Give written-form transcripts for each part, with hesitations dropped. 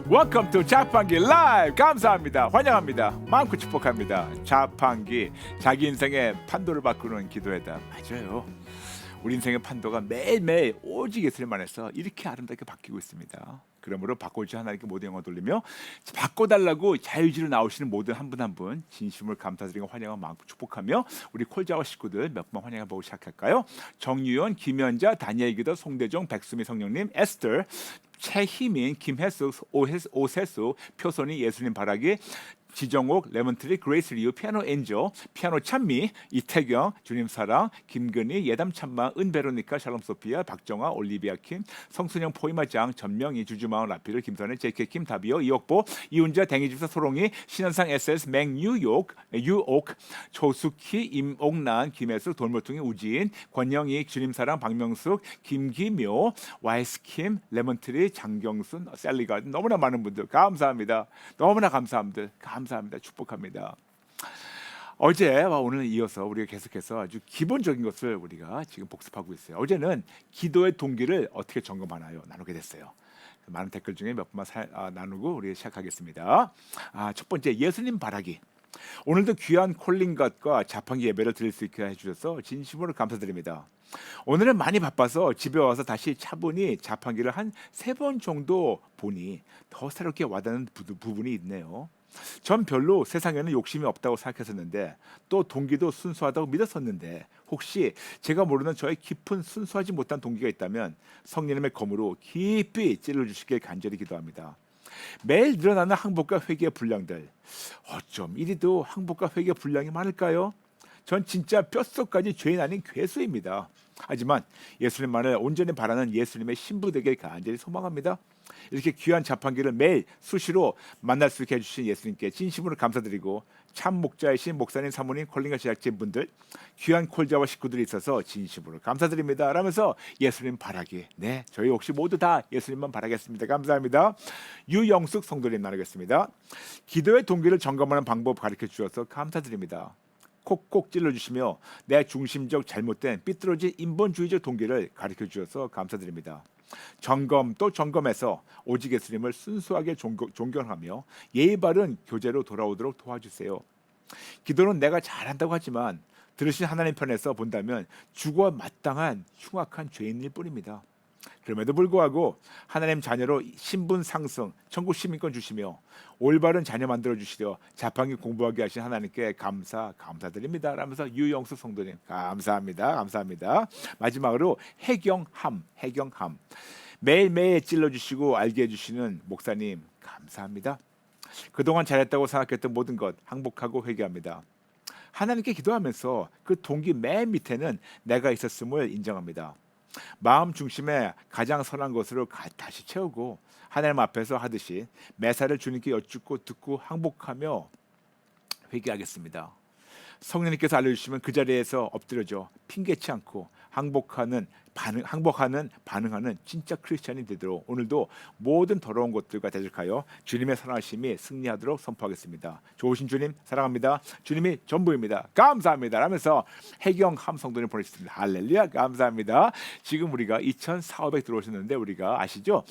Welcome to 자판기 라이브. 감사합니다. 환영합니다. 마음껏 축복합니다. 자판기, 자기 인생의 판도를 바꾸는 기도회다. 맞아요. 우리 인생의 판도가 매일매일 오직 예수님만 해서 이렇게 아름답게 바뀌고 있습니다. 그러므로 바꿔주시 하나님께 모든 영광 돌리며 바꿔달라고 자유지로 나오시는 모든 한 분 한 분 진심으로 감사드리고 환영하고 마음껏 축복하며 우리 콜자와 식구들 몇 번 환영해보고 시작할까요? 정유연, 김연자, 다니엘 기도, 송대종, 백수미 성령님, 에스터, 최희민, 김혜숙, 오세수, 표선이, 예수님 바라기, 지정옥, 레몬트리, 그레이스 리우, 피아노 엔조, 피아노 찬미, 이태경, 주님 사랑, 김근희, 예담 참마, 은베로니카, 샬롬 소피아, 박정아, 올리비아 킴, 성순영, 포이마장, 전명희, 주주마을, 라피를, 김선혜, 제이케 킴, 다비오, 이옥보, 이훈자, 댕이집사, 소롱이, 신현상, SS, 맹유옥, 유옥, 조숙희, 임옥란, 김혜숙, 돌몰퉁이, 우지인, 권영희, 주님 사랑, 박명숙, 김기묘, 와이스킴, 레몬트리, 장경순, 셀리가든, 너무나 많은 분들 감사합니다. 너무나 감사합니다. 감사합니다. 축복합니다. 어제와 오늘 이어서 우리가 계속해서 아주 기본적인 것을 우리가 지금 복습하고 있어요. 어제는 기도의 동기를 어떻게 점검하나요? 나누게 됐어요. 많은 댓글 중에 몇 번만 나누고 우리 시작하겠습니다. 첫 번째, 예수님 바라기. 오늘도 귀한 콜링갓과 자판기 예배를 드릴 수 있게 해주셔서 진심으로 감사드립니다. 오늘은 많이 바빠서 집에 와서 다시 차분히 자판기를 한 3번 정도 보니 더 새롭게 와닿는 부분이 있네요. 전 별로 세상에는 욕심이 없다고 생각했었는데 또 동기도 순수하다고 믿었었는데 혹시 제가 모르는 저의 깊은 순수하지 못한 동기가 있다면 성령님의 검으로 깊이 찔러주시길 간절히 기도합니다. 매일 늘어나는 항복과 회개의 분량들, 어쩜 이리도 항복과 회개의 분량이 많을까요? 전 진짜 뼛속까지 죄인 아닌 괴수입니다. 하지만 예수님만을 온전히 바라는 예수님의 신부 되길 간절히 소망합니다. 이렇게 귀한 자판기를 매일 수시로 만날 수 있게 해주신 예수님께 진심으로 감사드리고 참 목자이신 목사님, 사모님, 콜링과 제작진분들, 귀한 콜자와 식구들이 있어서 진심으로 감사드립니다. 라면서 예수님 바라기, 네, 저희 혹시 모두 다 예수님만 바라겠습니다. 감사합니다. 유영숙 성도님 나누겠습니다. 기도의 동기를 점검하는 방법 가르쳐 주셔서 감사드립니다. 콕콕 찔러주시며 내 중심적 잘못된 삐뚤어진 인본주의적 동기를 가르쳐 주셔서 감사드립니다. 점검 또 점검해서 오직 예수님을 순수하게 존경하며 예의 바른 교제로 돌아오도록 도와주세요. 기도는 내가 잘한다고 하지만 들으신 하나님 편에서 본다면 죽어 마땅한 흉악한 죄인일 뿐입니다. 그럼에도 불구하고 하나님 자녀로 신분 상승, 천국 시민권 주시며 올바른 자녀 만들어 주시려 자판기 공부하게 하신 하나님께 감사드립니다. 라면서 유영숙 성도님 감사합니다. 마지막으로 해경함 매일매일 찔러주시고 알게 해주시는 목사님 감사합니다. 그동안 잘했다고 생각했던 모든 것 항복하고 회개합니다. 하나님께 기도하면서 그 동기 맨 밑에는 내가 있었음을 인정합니다. 마음 중심에 가장 선한 것으로 다시 채우고 하나님 앞에서 하듯이 매사를 주님께 여쭙고 듣고 항복하며 회개하겠습니다. 성령님께서 알려주시면 그 자리에서 엎드려져 핑계치 않고 반응하는 진짜 크리스찬이 되도록 오늘도 모든 더러운 것들과 대적하여 주님의 선하심이 승리하도록 선포하겠습니다. 좋으신 주님 사랑합니다. 주님이 전부입니다. 감사합니다. 라면서 해경함 성도님 보내주셨습니다. 할렐루야 감사합니다. 지금 우리가 2,400 들어오셨는데 우리가 아시죠?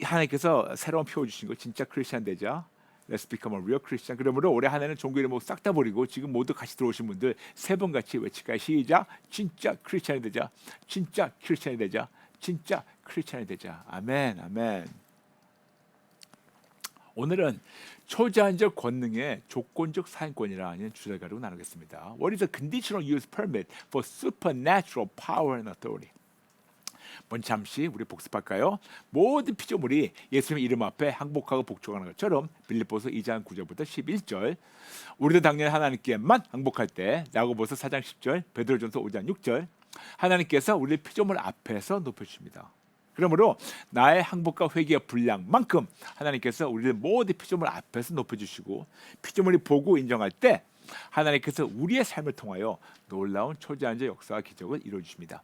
하나님께서 새로운 표 주신 거 진짜 크리스찬 되자. Let's become a real Christian. 그러므로 올해 한 해는 종교 이름 싹 다 버리고 지금 모두 같이 들어오신 분들 3번 같이 외칠까요? 시작. 진짜 크리스찬이 되자. 진짜 크리스찬이 되자. 진짜 크리스찬이 되자. 아멘. 오늘은 초제한적 권능의 조건적 사용권이라는 주제를 가지고 나누겠습니다. What is the conditional use permit for supernatural power and authority? 먼저 잠시 우리 복습할까요? 모든 피조물이 예수님의 이름 앞에 항복하고 복종하는 것처럼 빌립보서 2장 9절부터 11절 우리도 당연히 하나님께만 항복할 때 야고보서 4장 10절 베드로전서 5장 6절 하나님께서 우리 피조물 앞에서 높여주십니다. 그러므로 나의 항복과 회개의 분량만큼 하나님께서 우리를 모든 피조물 앞에서 높여주시고 피조물이 보고 인정할 때 하나님께서 우리의 삶을 통하여 놀라운 초자연적 역사와 기적을 이루어주십니다.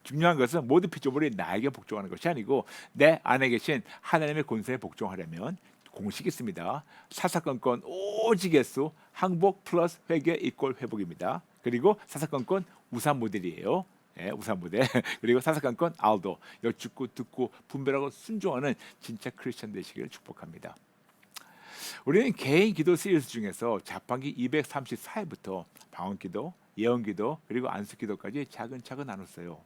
중요한 것은 모든 피조물이 나에게 복종하는 것이 아니고 내 안에 계신 하나님의 권세에 복종하려면 공식이 있습니다. 사사건건 오직 예수 항복 플러스 회개 이꼴 회복입니다. 그리고 사사건건 우산 모델이에요. 예, 우상부대 그리고 사사건건 알도 여쭙고 듣고 분별하고 순종하는 진짜 크리스천 되시기를 축복합니다. 우리는 개인 기도 시리즈 중에서 자판기 234회부터 방언기도, 예언기도 그리고 안수기도까지 차근차근 나눴어요.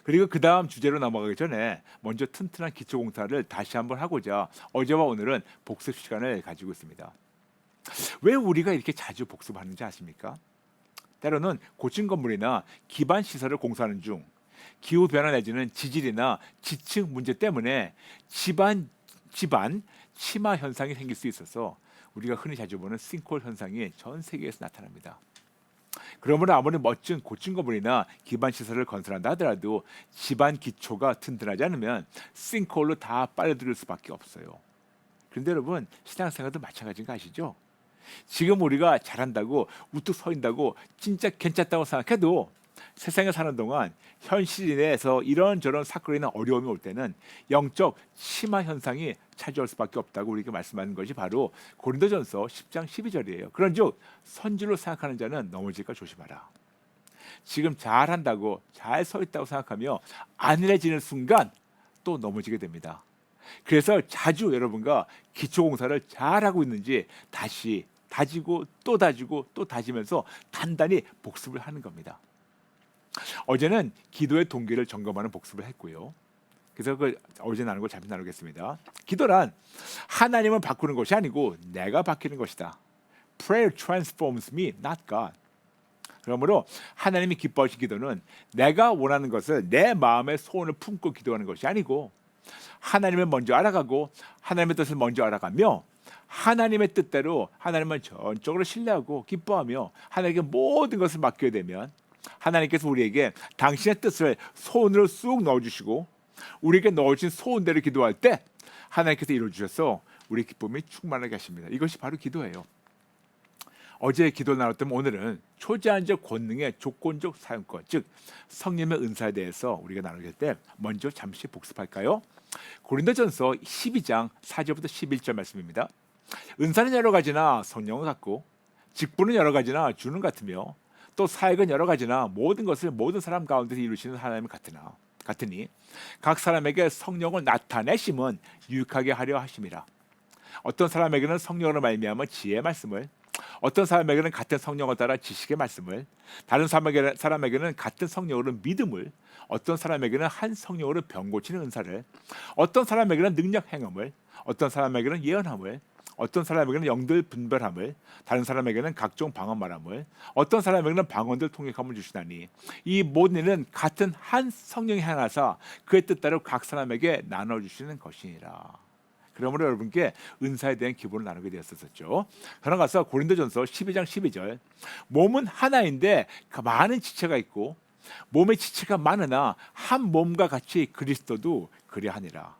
그리고 그 다음 주제로 넘어가기 전에 먼저 튼튼한 기초공사를 다시 한번 하고자 어제와 오늘은 복습 시간을 가지고 있습니다. 왜 우리가 이렇게 자주 복습하는지 아십니까? 때로는 고층 건물이나 기반 시설을 공사하는 중 기후 변화 내지는 지질이나 지층 문제 때문에 집안 침하 현상이 생길 수 있어서 우리가 흔히 자주 보는 싱크홀 현상이 전 세계에서 나타납니다. 그러므로 아무리 멋진 고층 건물이나 기반 시설을 건설한다 하더라도 집안 기초가 튼튼하지 않으면 싱크홀로 다 빨려들 수밖에 없어요. 그런데 여러분 신앙생활도 마찬가지인 거 아시죠? 지금 우리가 잘한다고 우뚝 서 있다고 진짜 괜찮다고 생각해도 세상에 사는 동안 현실 내에서 이런저런 사건이나 어려움이 올 때는 영적 심화 현상이 찾아올 수밖에 없다고 우리가 말씀하는 것이 바로 고린도전서 10장 12절이에요. 그런즉 선지로 생각하는 자는 넘어질까 조심하라. 지금 잘한다고 잘 서 있다고 생각하며 안일해지는 순간 또 넘어지게 됩니다. 그래서 자주 여러분과 기초공사를 잘하고 있는지 다시 다지고 또 다지고 또 다지면서 단단히 복습을 하는 겁니다. 어제는 기도의 동기를 점검하는 복습을 했고요. 그래서 어제 나눈 걸 잠시 나누겠습니다. 기도란 하나님을 바꾸는 것이 아니고 내가 바뀌는 것이다. Prayer transforms me, not God. 그러므로 하나님이 기뻐하신 기도는 내가 원하는 것을 내 마음의 소원을 품고 기도하는 것이 아니고 하나님을 먼저 알아가고 하나님의 뜻을 먼저 알아가며 하나님의 뜻대로 하나님을 전적으로 신뢰하고 기뻐하며 하나님께 모든 것을 맡겨야 되면 하나님께서 우리에게 당신의 뜻을 소원으로 쑥 넣어주시고 우리에게 넣어주신 소원대로 기도할 때 하나님께서 이루어주셔서 우리 기쁨이 충만하게 하십니다. 이것이 바로 기도예요. 어제 기도를 나눴다면 오늘은 초제한적 권능의 조건적 사용권, 즉 성령의 은사에 대해서 우리가 나누게 때 먼저 잠시 복습할까요? 고린도전서 12장 4절부터 11절 말씀입니다. 은사는 여러 가지나 성령은 같고 직분은 여러 가지나 주는 같으며 또 사역은 여러 가지나 모든 것을 모든 사람 가운데서 이루시는 하나님은 같으니 각 사람에게 성령을 나타내심은 유익하게 하려 하심이라. 어떤 사람에게는 성령으로 말미암아 지혜의 말씀을, 어떤 사람에게는 같은 성령을 따라 지식의 말씀을, 다른 사람에게는 같은 성령으로 믿음을, 어떤 사람에게는 한 성령으로 병 고치는 은사를, 어떤 사람에게는 능력 행함을, 어떤 사람에게는 예언함을, 어떤 사람에게는 영들 분별함을, 다른 사람에게는 각종 방언 말함을, 어떤 사람에게는 방언들 통역함을 주시나니 이 모든 일은 같은 한 성령이 행하사 그의 뜻대로 각 사람에게 나눠 주시는 것이니라. 그러므로 여러분께 은사에 대한 기본을 나누게 되었었죠. 그러나 가서 고린도전서 12장 12절 몸은 하나인데 많은 지체가 있고 몸의 지체가 많으나 한 몸과 같이 그리스도도 그리하니라.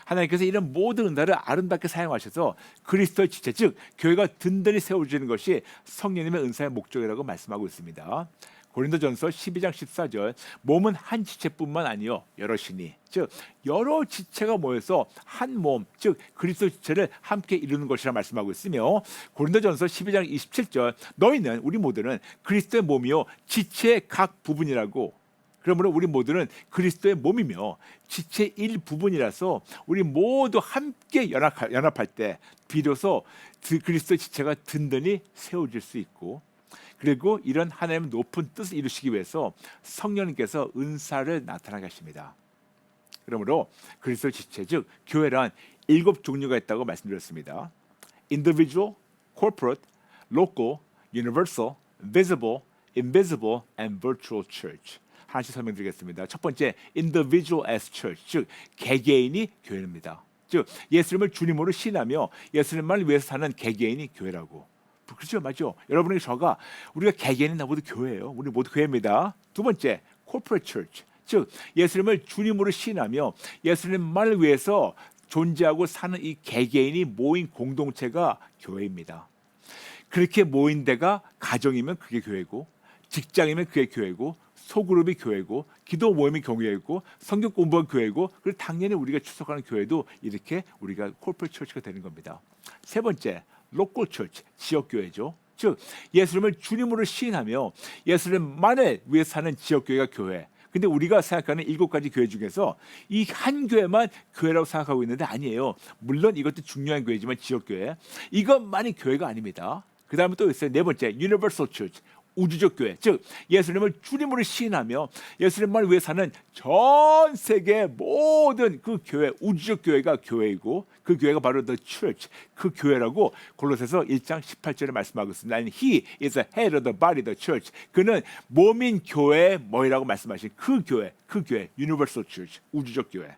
하나님께서 이런 모든 은사를 아름답게 사용하셔서 그리스도의 지체, 즉 교회가 든든히 세워주는 것이 성령님의 은사의 목적이라고 말씀하고 있습니다. 고린도전서 12장 14절 몸은 한 지체뿐만 아니요 여럿이니, 즉 여러 지체가 모여서 한 몸, 즉 그리스도 지체를 함께 이루는 것이라 말씀하고 있으며 고린도전서 12장 27절 너희는 우리 모두는 그리스도의 몸이요 지체의 각 부분이라고. 그러므로 우리 모두는 그리스도의 몸이며 지체 일부분이라서 우리 모두 함께 연합할 때 비로소 그리스도의 지체가 든든히 세워질 수 있고, 그리고 이런 하나님의 높은 뜻을 이루시기 위해서 성령님께서 은사를 나타나게 하십니다. 그러므로 그리스도 지체, 즉 교회란 7 종류가 있다고 말씀드렸습니다. Individual, corporate, local, universal, visible, invisible, and virtual church. 하나씩 설명드리겠습니다. 첫 번째, individual as church, 즉 개개인이 교회입니다. 즉 예수님을 주님으로 신하며 예수님만을 위해서 사는 개개인이 교회라고. 그렇죠, 맞죠? 여러분에게 저가 우리가 개개인이나 모두 교회예요. 우리 모두 교회입니다. 두 번째, corporate church, 즉 예수님을 주님으로 신하며 예수님만을 위해서 존재하고 사는 이 개개인이 모인 공동체가 교회입니다. 그렇게 모인 데가 가정이면 그게 교회고, 직장이면 그게 교회고, 소그룹이 교회고, 기도 모임이 교회고, 성경 공부가 교회고, 그리고 당연히 우리가 출석하는 교회도 이렇게 우리가 corporate church가 되는 겁니다. 세 번째, local church, 지역 교회죠. 즉 예수님을 주님으로 시인하며 예수님만을 위해 사는 지역교회가 교회. 근데 우리가 생각하는 7가지 교회 중에서 이 한 교회만 교회라고 생각하고 있는데 아니에요. 물론 이것도 중요한 교회지만 지역교회. 이것만이 교회가 아닙니다. 그 다음에 또 있어요. 네 번째, Universal Church. 우주적 교회, 즉 예수님을 주님으로 시인하며 예수님만 위해 사는 전 세계 모든 그 교회, 우주적 교회가 교회이고 그 교회가 바로 The Church, 그 교회라고 골로새서 1장 18절에 말씀하고 있습니다. And He is the head of the body, the church. 그는 몸인 교회의 머리라고 말씀하신 그 교회, Universal Church, 우주적 교회.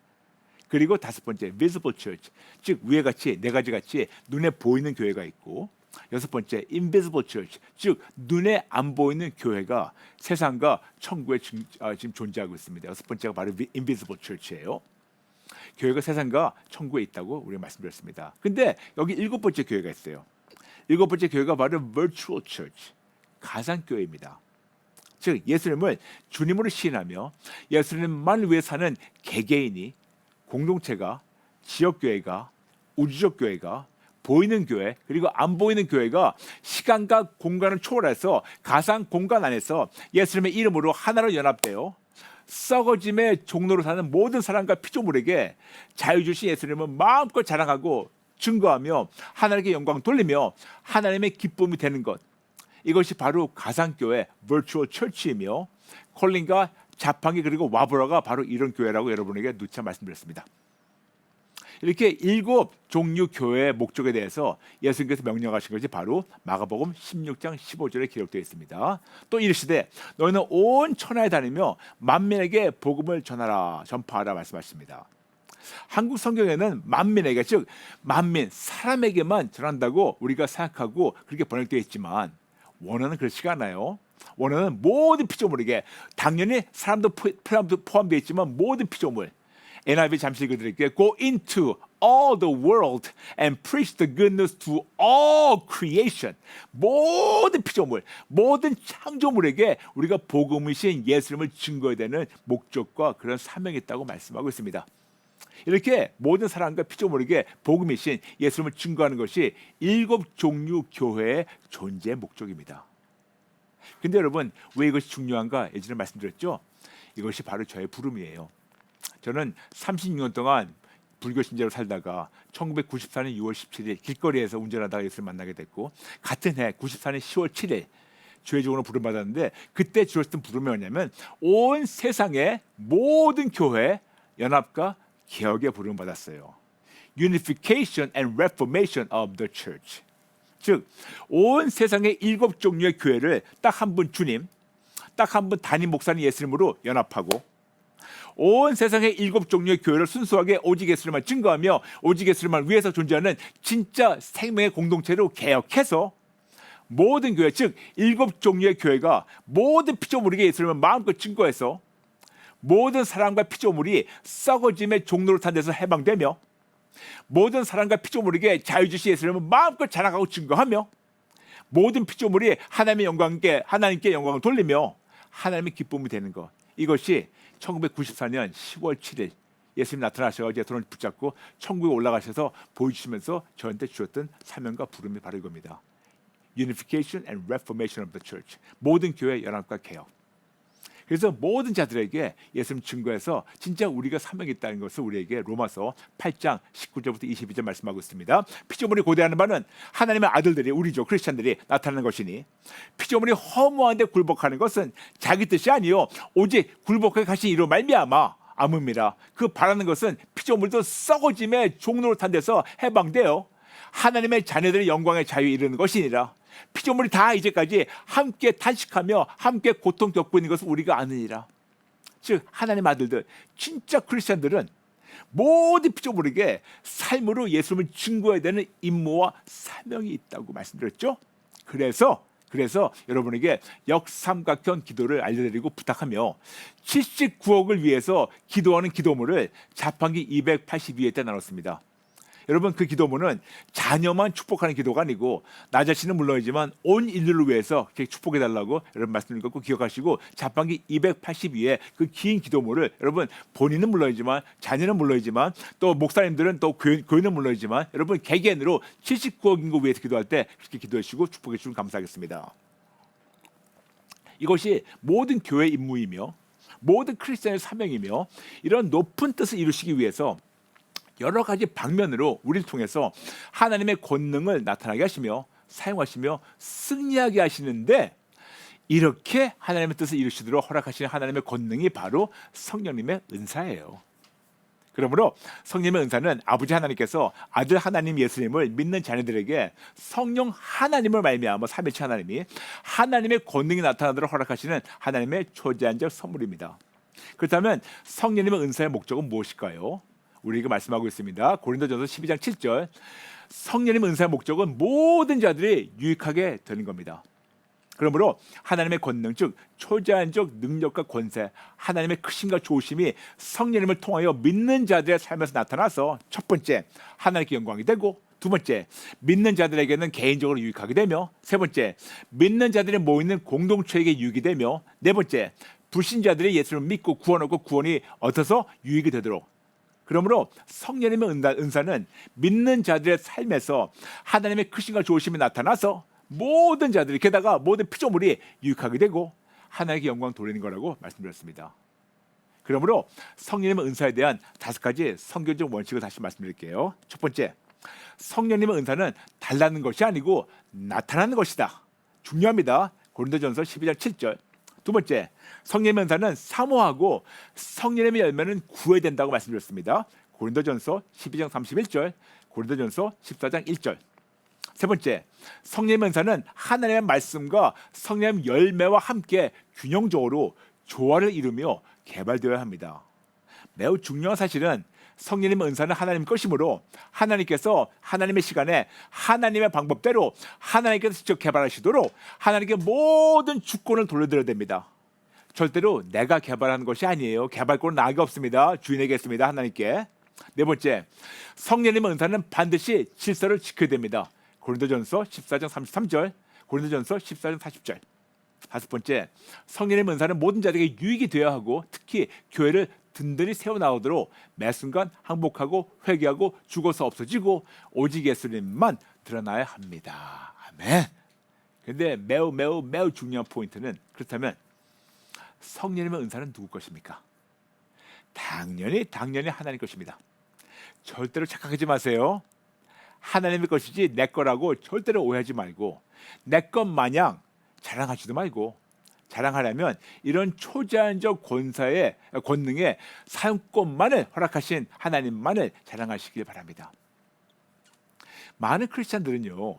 그리고 다섯 번째, Visible Church, 즉 위에 같이 네 가지 같이 눈에 보이는 교회가 있고, 여섯 번째, Invisible Church, 즉 눈에 안 보이는 교회가 세상과 천국에 지금 존재하고 있습니다. 여섯 번째가 바로 Invisible Church예요. 교회가 세상과 천국에 있다고 우리가 말씀드렸습니다. 근데 여기 일곱 번째 교회가 있어요. 일곱 번째 교회가 바로 Virtual Church, 가상교회입니다. 즉 예수님을 주님으로 시인하며 예수님만 위해 사는 개개인이, 공동체가, 지역교회가, 우주적 교회가, 보이는 교회, 그리고 안 보이는 교회가 시간과 공간을 초월해서 가상 공간 안에서 예수님의 이름으로 하나로 연합되어 썩어짐의 종로로 사는 모든 사람과 피조물에게 자유 주신 예수님을 마음껏 자랑하고 증거하며 하나님께 영광 돌리며 하나님의 기쁨이 되는 것, 이것이 바로 가상교회 Virtual Church이며 콜린과 자판기 그리고 와브라가 바로 이런 교회라고 여러분에게 누차 말씀드렸습니다. 이렇게 일곱 종류 교회의 목적에 대해서 예수님께서 명령하신 것이 바로 마가복음 16장 15절에 기록되어 있습니다. 또 이르시되 너희는 온 천하에 다니며 만민에게 복음을 전파하라 말씀하십니다. 한국 성경에는 만민에게, 즉 만민, 사람에게만 전한다고 우리가 생각하고 그렇게 번역되어 있지만 원어는 그렇지가 않아요. 원어는 모든 피조물에게, 당연히 사람도 포함되어 있지만 모든 피조물. NIV 잠시 읽어드릴게요. Go into all the world and preach the good news to all creation. 모든 피조물, 모든 창조물에게 우리가 복음이신 예수님을 증거해야 되는 목적과 그런 사명이 있다고 말씀하고 있습니다. 이렇게 모든 사람과 피조물에게 복음이신 예수님을 증거하는 것이 일곱 종류 교회의 존재의 목적입니다. 근데 여러분, 왜 이것이 중요한가? 예전에 말씀드렸죠. 이것이 바로 저의 부름이에요. 저는 36년 동안 불교 신자로 살다가 1994년 6월 17일 길거리에서 운전하다가 예수를 만나게 됐고, 같은 해 94년 10월 7일 주회종으로 부름받았는데, 그때 주었던 부름이 뭐냐면 온 세상의 모든 교회 연합과 개혁의 부름을 받았어요. Unification and Reformation of the Church. 즉 온 세상의 일곱 종류의 교회를 딱 한 분 주님, 딱 한 분 담임 목사님 예수님으로 연합하고 온 세상의 일곱 종류의 교회를 순수하게 오직 예수님만 증거하며 오직 예수님만 위해서 존재하는 진짜 생명의 공동체로 개혁해서 모든 교회, 즉 일곱 종류의 교회가 모든 피조물에게 예수님을 마음껏 증거해서 모든 사람과 피조물이 썩어짐의 종로를 탄 데서 해방되며 모든 사람과 피조물에게 자유 주신 예수님을 마음껏 자랑하고 증거하며 모든 피조물이 하나님께 영광을 돌리며 하나님의 기쁨이 되는 것, 이것이 1994년 10월 7일 예수님 나타나셔서 제 손을 붙잡고 천국에 올라가셔서 보여주시면서 저한테 주셨던 사명과 부름이 바로 이겁니다. Unification and Reformation of the Church. 모든 교회 연합과 개혁. 그래서 모든 자들에게 예수님 증거해서 진짜 우리가 사명이 있다는 것을 우리에게 로마서 8장 19절부터 22절 말씀하고 있습니다. 피조물이 고대하는 바는 하나님의 아들들이, 우리죠, 크리스찬들이 나타나는 것이니 피조물이 허무한 데 굴복하는 것은 자기 뜻이 아니요 오직 굴복하게 하신 이로 말미암아 암음이라. 그 바라는 것은 피조물도 썩어짐의 종로를 탄 데서 해방되어 하나님의 자녀들의 영광의 자유에 이르는 것이니라. 피조물이 다 이제까지 함께 탄식하며 함께 고통 겪고 있는 것을 우리가 아느니라. 즉 하나님 아들들, 진짜 크리스천들은 모든 피조물에게 삶으로 예수님을 증거해야 되는 임무와 사명이 있다고 말씀드렸죠. 그래서 여러분에게 역삼각형 기도를 알려드리고 부탁하며 79억을 위해서 기도하는 기도문을 자판기 282회 때 나눴습니다. 여러분 그 기도문은 자녀만 축복하는 기도가 아니고 나 자신은 물론이지만 온 인류를 위해서 축복해 달라고 여러분 말씀드린 거 꼭 기억하시고 자판기 282에 그 긴 기도문을 여러분 본인은 물론이지만 자녀는 물론이지만 또 목사님들은 또 교인은 물론이지만 여러분 개개인으로 79억 인구 위해서 기도할 때 그렇게 기도해 주시고 축복해 주시면 감사하겠습니다. 이것이 모든 교회의 임무이며 모든 크리스천의 사명이며 이런 높은 뜻을 이루시기 위해서 여러 가지 방면으로 우리를 통해서 하나님의 권능을 나타나게 하시며 사용하시며 승리하게 하시는데 이렇게 하나님의 뜻을 이루시도록 허락하시는 하나님의 권능이 바로 성령님의 은사예요. 그러므로 성령의 은사는 아버지 하나님께서 아들 하나님 예수님을 믿는 자녀들에게 성령 하나님을 말미암아 삼위일체 하나님이 하나님의 권능이 나타나도록 허락하시는 하나님의 초제한적 선물입니다. 그렇다면 성령님의 은사의 목적은 무엇일까요? 우리에게 말씀하고 있습니다. 고린도전서 12장 7절 성령님의 은사의 목적은 모든 자들이 유익하게 되는 겁니다. 그러므로 하나님의 권능 즉 초자연적 능력과 권세 하나님의 크심과 조심이 성령님을 통하여 믿는 자들의 삶에서 나타나서 첫 번째 하나님께 영광이 되고 두 번째 믿는 자들에게는 개인적으로 유익하게 되며 세 번째 믿는 자들이 모이는 공동체에게 유익이 되며 네 번째 불신자들이 예수를 믿고 구원 얻고 구원이 얻어서 유익이 되도록 그러므로 성령님의 은사는 믿는 자들의 삶에서 하나님의 크심과 조심이 나타나서 모든 자들이 게다가 모든 피조물이 유익하게 되고 하나님께 영광 돌리는 거라고 말씀드렸습니다. 그러므로 성령님의 은사에 대한 5가지 성경적 원칙을 다시 말씀드릴게요. 첫 번째, 성령님의 은사는 달라는 것이 아니고 나타나는 것이다. 중요합니다. 고린도전서 12장 7절. 두 번째, 성령님의 은사는 사모하고 성령님의 열매는 구해야 된다고 말씀드렸습니다. 고린도전서 12장 31절, 고린도전서 14장 1절. 세 번째, 성령의 은사는 하나님의 말씀과 성령의 열매와 함께 균형적으로 조화를 이루며 개발되어야 합니다. 매우 중요한 사실은 성령님의 은사는 하나님 것이므로 하나님께서 하나님의 시간에 하나님의 방법대로 하나님께서 직접 개발하시도록 하나님께 모든 주권을 돌려드려야 됩니다. 절대로 내가 개발하는 것이 아니에요. 개발권은 나에게 없습니다. 주인에게 있습니다. 하나님께. 네 번째, 성령님의 은사는 반드시 질서를 지켜야 됩니다. 고린도전서 14장 33절, 고린도전서 14장 40절. 다섯 번째, 성령님의 은사는 모든 자들에게 유익이 되어야 하고 특히 교회를 든든히 세워나오도록 매 순간 항복하고 회개하고 죽어서 없어지고 오직 예수님만 드러나야 합니다. 아멘. 그런데 매우 중요한 포인트는 그렇다면 성령님의 은사는 누구 것입니까? 당연히 하나님 것입니다. 절대로 착각하지 마세요. 하나님의 것이지 내 거라고 절대로 오해하지 말고 내 것 마냥 자랑하지도 말고 자랑하려면 이런 초자연적 권사의 권능의 사용권만을 허락하신 하나님만을 자랑하시길 바랍니다. 많은 크리스찬들은요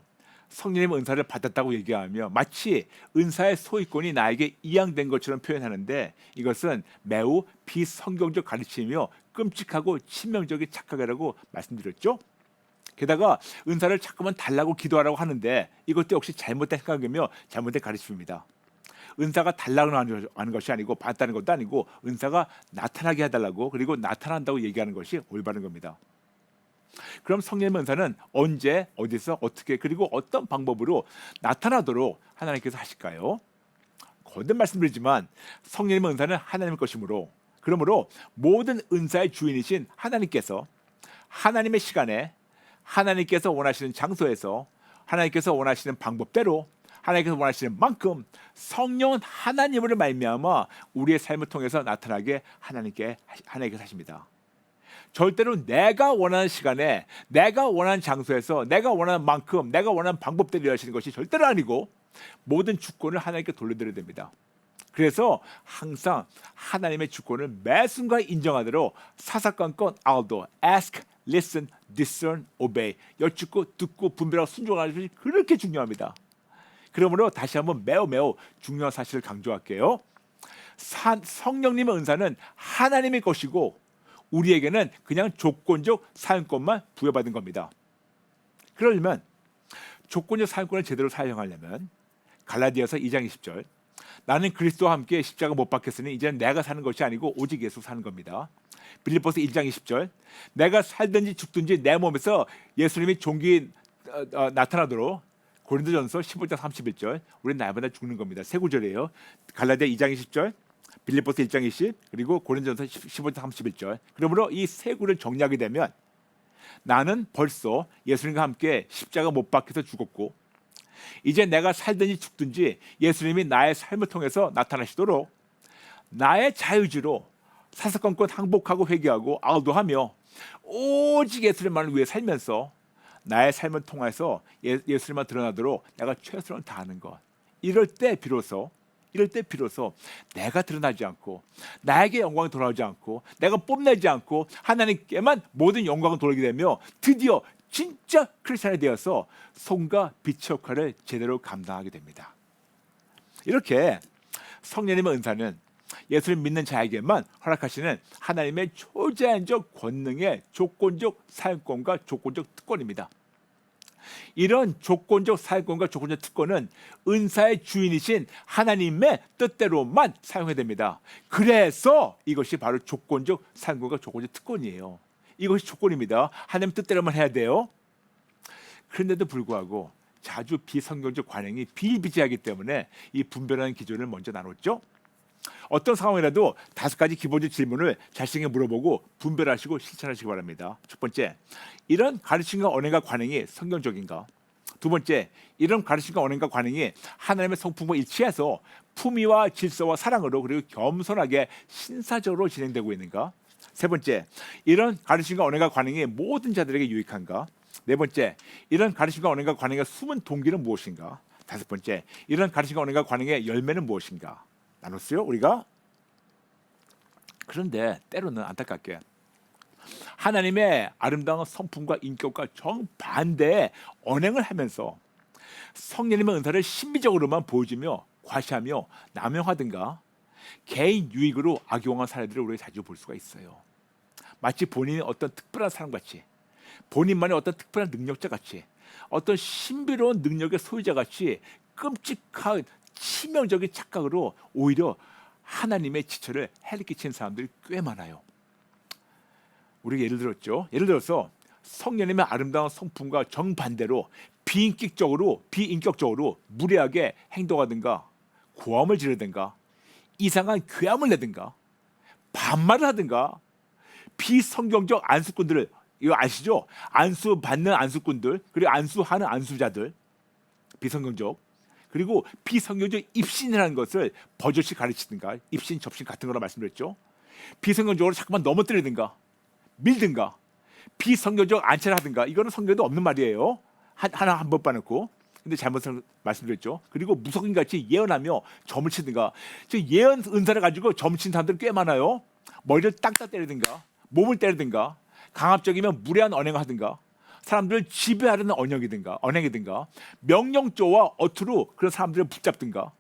성령님의 은사를 받았다고 얘기하며 마치 은사의 소유권이 나에게 이양된 것처럼 표현하는데 이것은 매우 비성경적 가르침이며 끔찍하고 치명적인 착각이라고 말씀드렸죠. 게다가 은사를 자꾸만 달라고 기도하라고 하는데 이것도 역시 잘못된 생각이며 잘못된 가르침입니다. 은사가 달라고 하는 것이 아니고 받았다는 것도 아니고 은사가 나타나게 해달라고 그리고 나타난다고 얘기하는 것이 올바른 겁니다. 그럼 성령의 은사는 언제 어디서 어떻게 그리고 어떤 방법으로 나타나도록 하나님께서 하실까요? 거듭 말씀드리지만 성령의 은사는 하나님의 것이므로 그러므로 모든 은사의 주인이신 하나님께서 하나님의 시간에 하나님께서 원하시는 장소에서 하나님께서 원하시는 방법대로 하나님께서 원하시는 만큼 성령 하나님으로 말미암아 우리의 삶을 통해서 나타나게 하나님께서 하십니다. 절대로 내가 원하는 시간에 내가 원하는 장소에서 내가 원하는 만큼 내가 원하는 방법대로 일하시는 것이 절대로 아니고 모든 주권을 하나님께 돌려드려야 됩니다. 그래서 항상 하나님의 주권을 매 순간 인정하도록 사사건건 알도 ask, listen, discern, obey 여쭙고 듣고 분별하고 순종하는 것이 그렇게 중요합니다. 그러므로 다시 한번 매우 중요한 사실을 강조할게요. 성령님의 은사는 하나님의 것이고 우리에게는 그냥 조건적 사용권만 부여받은 겁니다. 그러려면 조건적 사용권을 제대로 사용하려면 갈라디아서 2장 20절 나는 그리스도와 함께 십자가 못 박혔으니 이제는 내가 사는 것이 아니고 오직 예수 사는 겁니다. 빌립보서 1장 20절. 내가 살든지 죽든지 내 몸에서 예수님이 종기 나타나도록. 고린도전서 15장 31절. 우리는 날마다 죽는 겁니다. 세 구절이에요. 갈라디아 2장 20절, 빌립보서 1장 20, 그리고 고린도전서 15장 31절. 그러므로 이 세 구를 정리하게 되면 나는 벌써 예수님과 함께 십자가 못 박혀서 죽었고 이제 내가 살든지 죽든지 예수님이 나의 삶을 통해서 나타나시도록 나의 자유지로 사사건건 항복하고 회개하고 아우도하며 오직 예수님만을 위해 살면서 나의 삶을 통해서 예수님만 드러나도록 내가 최선을 다하는 것. 이럴 때 비로소 내가 드러나지 않고 나에게 영광이 돌아오지 않고 내가 뽐내지 않고 하나님께만 모든 영광을 돌리게 되며 드디어 진짜 크리스찬이 되어서 손과 빛의 역할을 제대로 감당하게 됩니다. 이렇게 성령님의 은사는 예수를 믿는 자에게만 허락하시는 하나님의 초제한적 권능의 조건적 사용권과 조건적 특권입니다. 이런 조건적 사용권과 조건적 특권은 은사의 주인이신 하나님의 뜻대로만 사용해야 됩니다. 그래서 이것이 바로 조건적 사용권과 조건적 특권이에요. 이것이 조건입니다. 하나님 뜻대로만 해야 돼요. 그런데도 불구하고 자주 비성경적 관행이 비일비재하기 때문에 이 분별하는 기준을 먼저 나눴죠. 어떤 상황이라도 5가지 기본적 질문을 자신에게 물어보고 분별하시고 실천하시기 바랍니다. 첫 번째, 이런 가르침과 언행과 관행이 성경적인가? 두 번째, 이런 가르침과 언행과 관행이 하나님의 성품과 일치해서 품위와 질서와 사랑으로 그리고 겸손하게 신사적으로 진행되고 있는가? 세 번째, 이런 가르침과 언행과 관행이 모든 자들에게 유익한가? 네 번째, 이런 가르침과 언행과 관행의 숨은 동기는 무엇인가? 다섯 번째, 이런 가르침과 언행과 관행의 열매는 무엇인가? 나눴어요, 우리가? 그런데 때로는 안타깝게 하나님의 아름다운 성품과 인격과 정반대의 언행을 하면서 성령님의 은사를 신비적으로만 보여주며 과시하며 남용하든가 개인 유익으로 악용한 사례들을 우리가 자주 볼 수가 있어요. 마치 본인이 어떤 특별한 사람같이, 본인만의 어떤 특별한 능력자같이, 어떤 신비로운 능력의 소유자같이 끔찍한 치명적인 착각으로 오히려 하나님의 지체를 해를 끼치는 사람들이 꽤 많아요. 우리가 예를 들었죠. 예를 들어서 성령님의 아름다운 성품과 정반대로 비인격적으로 무례하게 행동하든가 고함을 지르든가 이상한 괴함을 내든가 반말을 하든가 비성경적 안수꾼들을, 이거 아시죠? 안수 받는 안수꾼들, 그리고 안수하는 안수자들, 비성경적, 그리고 비성경적 입신이라는 것을 버젓이 가르치든가, 입신, 접신 같은 거라 말씀드렸죠. 비성경적으로 자꾸만 넘어뜨리든가 밀든가 비성경적 안체를 하든가, 이거는 성경에도 없는 말이에요. 하나 한 번 빠놓고. 근데 잘못을 말씀드렸죠. 그리고 무속인같이 예언하며 점을 치든가, 예언 은사를 가지고 점을 치는 사람들 꽤 많아요. 머리를 딱딱 때리든가 몸을 때리든가 강압적이면 무례한 언행을 하든가 사람들을 지배하려는 언행이든가 명령조와 어투로 그런 사람들을 붙잡든가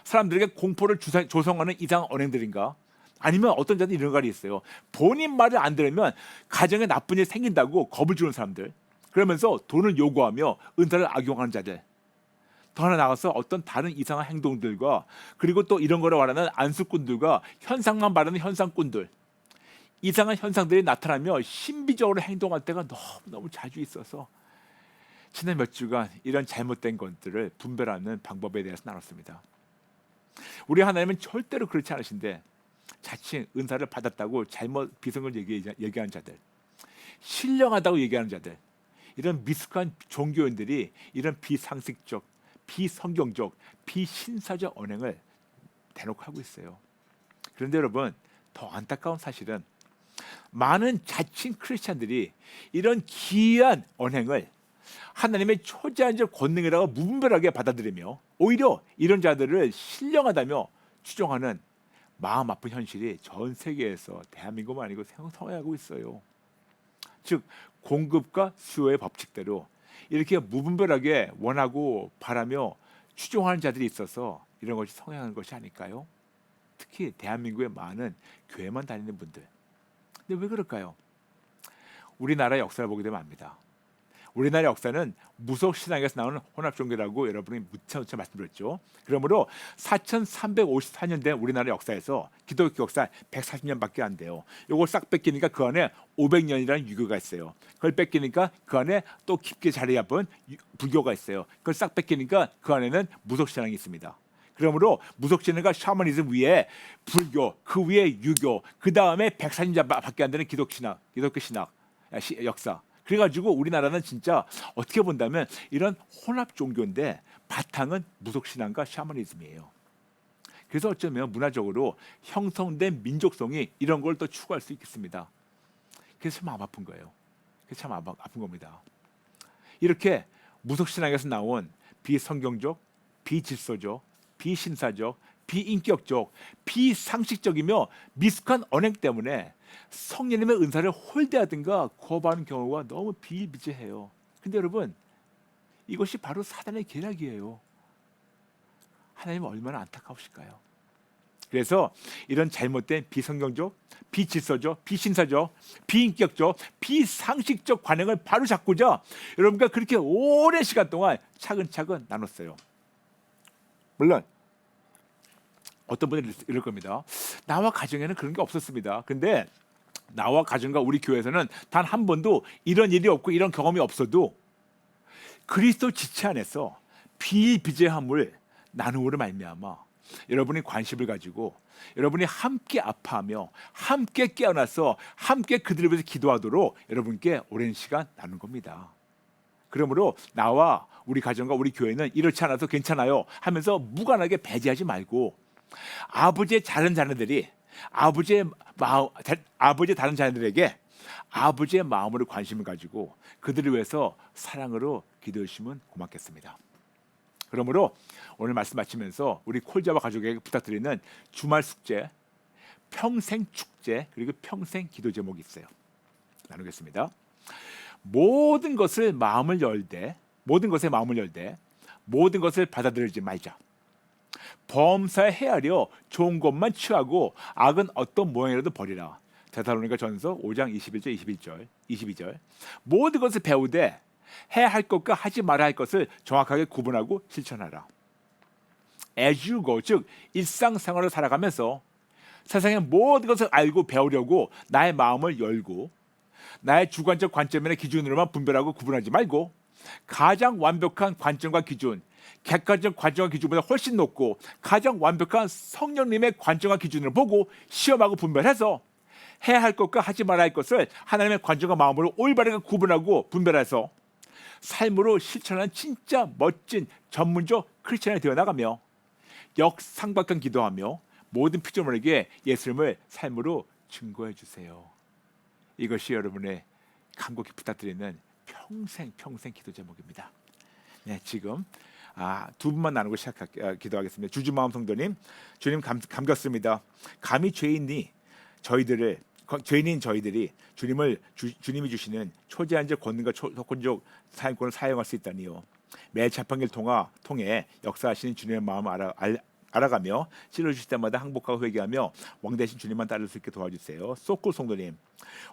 사람들에게 공포를 조성하는 이상한 언행들인가, 아니면 어떤 자들이 이런 말이 있어요. 본인 말을 안 들으면 가정에 나쁜 일이 생긴다고 겁을 주는 사람들, 그러면서 돈을 요구하며 은사를 악용하는 자들, 더 하나 나가서 어떤 다른 이상한 행동들과 그리고 또 이런 거를 말하는 안수꾼들과 현상만 말하는 현상꾼들, 이상한 현상들이 나타나며 신비적으로 행동할 때가 너무 자주 있어서 지난 몇 주간 이런 잘못된 것들을 분별하는 방법에 대해서 나눴습니다. 우리 하나님은 절대로 그렇지 않으신데 자칭 은사를 받았다고 잘못 비성을 얘기하는 자들, 신령하다고 얘기하는 자들, 이런 미숙한 종교인들이 이런 비상식적, 비성경적, 비신사적 언행을 대놓고 하고 있어요. 그런데 여러분, 더 안타까운 사실은 많은 자칭 크리스찬들이 이런 기이한 언행을 하나님의 초자연적 권능이라고 무분별하게 받아들이며 오히려 이런 자들을 신령하다며 추종하는 마음 아픈 현실이 전 세계에서 대한민국만 아니고 성행하고 있어요. 즉 공급과 수요의 법칙대로 이렇게 무분별하게 원하고 바라며 추종하는 자들이 있어서 이런 것이 성행하는 것이 아닐까요? 특히 대한민국의 많은 교회만 다니는 분들. 근데 왜 그럴까요? 우리나라 역사를 보게 되면 압니다. 우리나라 역사는 무속 신앙에서 나오는 혼합 종교라고 여러분이 무차무차 말씀드렸죠. 그러므로 4354년 된 우리나라 역사에서 기독교 역사 140년밖에 안 돼요. 이걸 싹 뺏기니까 그 안에 500년이라는 유교가 있어요. 그걸 뺏기니까 그 안에 또 깊게 자리 잡은 불교가 있어요. 그걸 싹 뺏기니까 그 안에는 무속 신앙이 있습니다. 그러므로 무속 신앙과 샤머니즘 위에 불교, 그 위에 유교, 그 다음에 140년밖에 안 되는 기독교 신학 역사. 그래가지고 우리나라는 진짜 어떻게 본다면 이런 혼합 종교인데 바탕은 무속 신앙과 샤머니즘이에요. 그래서 어쩌면 문화적으로 형성된 민족성이 이런 걸 또 추구할 수 있겠습니다. 그래서 참 마음 아픈 거예요. 그래서 참 마음 아픈 겁니다. 이렇게 무속 신앙에서 나온 비성경적, 비질서적, 비신사적, 비인격적, 비상식적이며 미숙한 언행 때문에 성령님의 은사를 홀대하든가 거부하는 경우가 너무 비일비재해요. 근데 여러분, 이것이 바로 사단의 계략이에요. 하나님은 얼마나 안타까우실까요? 그래서 이런 잘못된 비성경적, 비질서적, 비신사적, 비인격적, 비상식적 관행을 바로잡고자 여러분과 그렇게 오랜 시간 동안 차근차근 나눴어요. 물론 어떤 분들이 이럴 겁니다. 나와 가정에는 그런 게 없었습니다. 근데 나와 가정과 우리 교회에서는 단 한 번도 이런 일이 없고 이런 경험이 없어도 그리스도 지체 안에서 비일비재함을 나눔으로 말미암아 여러분이 관심을 가지고 여러분이 함께 아파하며 함께 깨어나서 함께 그들을 위해서 기도하도록 여러분께 오랜 시간 나눈 겁니다. 그러므로 나와 우리 가정과 우리 교회는 이렇지 않아서 괜찮아요 하면서 무관하게 배제하지 말고 아버지의 다른 자녀들이 아버지의 다른 자녀들에게 아버지의 마음으로 관심을 가지고 그들을 위해서 사랑으로 기도해 주시면 고맙겠습니다. 그러므로 오늘 말씀 마치면서 우리 콜자와 가족에게 부탁드리는 주말 숙제, 평생 축제 그리고 평생 기도 제목이 있어요. 나누겠습니다. 모든 것에 마음을 열되 모든 것을 받아들이지 말자. 범사에 헤아려 좋은 것만 취하고 악은 어떤 모양이라도 버리라. 데살로니가 전서 5장 21절 22절 모든 것을 배우되 해야 할 것과 하지 말아야 할 것을 정확하게 구분하고 실천하라. As you go, 즉 일상생활을 살아가면서 세상의 모든 것을 알고 배우려고 나의 마음을 열고 나의 주관적 관점이나 기준으로만 분별하고 구분하지 말고 가장 완벽한 관점과 기준, 객관적 관점과 기준보다 훨씬 높고 가장 완벽한 성령님의 관점과 기준을 보고 시험하고 분별해서 해야 할 것과 하지 말아야 할 것을 하나님의 관점과 마음으로 올바르게 구분하고 분별해서 삶으로 실천하는 진짜 멋진 전문적 크리스천이 되어나가며 역상박한 기도하며 모든 피조물에게 예수님을 삶으로 증거해 주세요. 이것이 여러분의 간곡히 부탁드리는 평생 기도 제목입니다. 네, 지금 두 분만 나누고 기도하겠습니다. 주주마음 성도님, 주님 감겼습니다. 감히 죄인인 저희들이 주님이 주시는 초제한적 권능과 조건적 사용권을 사용할 수 있다니요. 매 자판기를 통해 역사하시는 주님의 마음을 알아가며 찔러주실 때마다 항복하고 회개하며 왕 대신 주님만 따를 수 있게 도와주세요. 소쿨 성도님,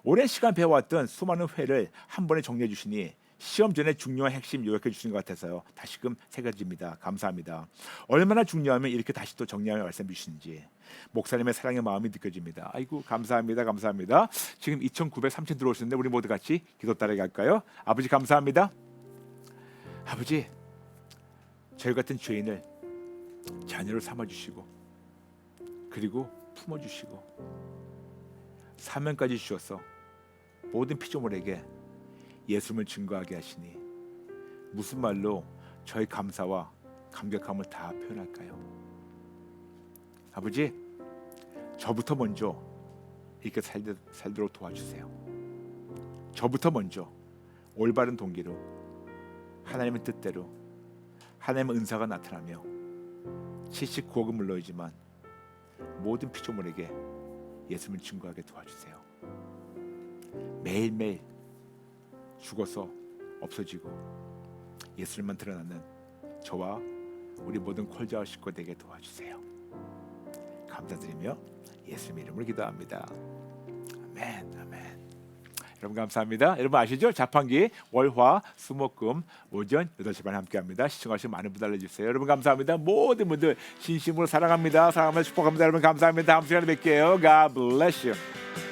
오랜 시간 배워왔던 수많은 회를 한 번에 정리해 주시니 시험 전에 중요한 핵심 요약해 주신 것 같아서요. 다시금 새겨집니다. 감사합니다. 얼마나 중요하면 이렇게 다시 또 정리하며 말씀해 주시는지 목사님의 사랑의 마음이 느껴집니다. 아이고 감사합니다. 지금 2,930 들어오시는데 우리 모두 같이 기도 따르게 할까요? 아버지 감사합니다. 아버지, 저희 같은 죄인을 자녀로 삼아주시고 그리고 품어주시고 사명까지 주셔서 모든 피조물에게 예수님을 증거하게 하시니 무슨 말로 저희 감사와 감격함을 다 표현할까요? 아버지, 저부터 먼저 이렇게 살도록 도와주세요. 저부터 먼저 올바른 동기로 하나님의 뜻대로 하나님의 은사가 나타나며 79억은 물론이지만 모든 피조물에게 예수님을 증거하게 도와주세요. 매일매일 죽어서 없어지고 예수님만 드러나는 저와 우리 모든 콜자와 식구 되게 도와주세요. 감사드리며 예수님 이름으로 기도합니다. 아멘. 여러분 감사합니다. 여러분 아시죠? 자판기 월화 수목금 오전 8시 반에 함께합니다. 시청하시면 많은 분들 알려주세요. 여러분 감사합니다. 모든 분들 진심으로 사랑합니다. 사랑하면서 축복합니다. 여러분 감사합니다. 다음 시간에 뵐게요. God bless you.